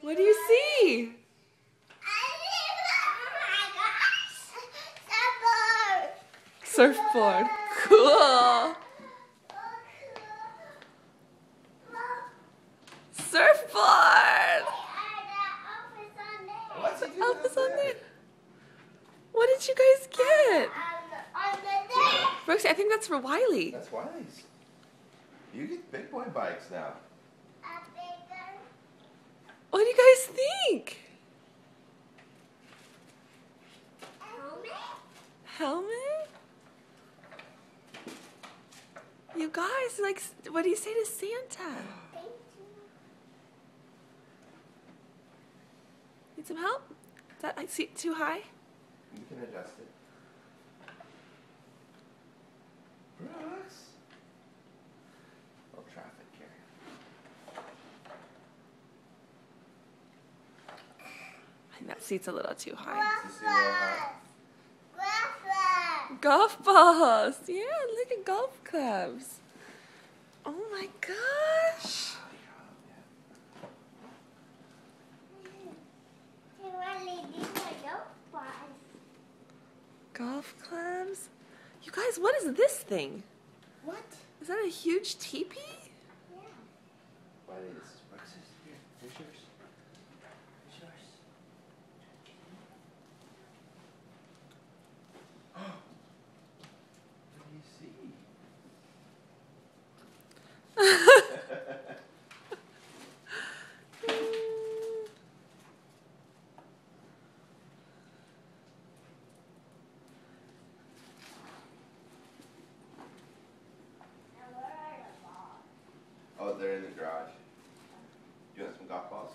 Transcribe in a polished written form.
What do you see? Surfboard. Cool. Surfboard. What's it Elvis on there. What did you guys get? Roxy, I think that's for Wiley. That's Wiley's. You get big boy bikes now. What do you guys think? Helmet? You guys, like, what do you say to Santa? Need some help? Is that, like, too high? You can adjust it. Brooks. Little traffic here. I think that seat's a little too high. Does it see a little high? Golf balls! Yeah, look at golf clubs. Oh my gosh! Golf clubs? You guys, what is this thing? What? Is that a huge teepee? Wiley, this is Brooks's. Here, here's yours. Here's yours. What do you see? Oh, they're in the garage. You want some golf balls?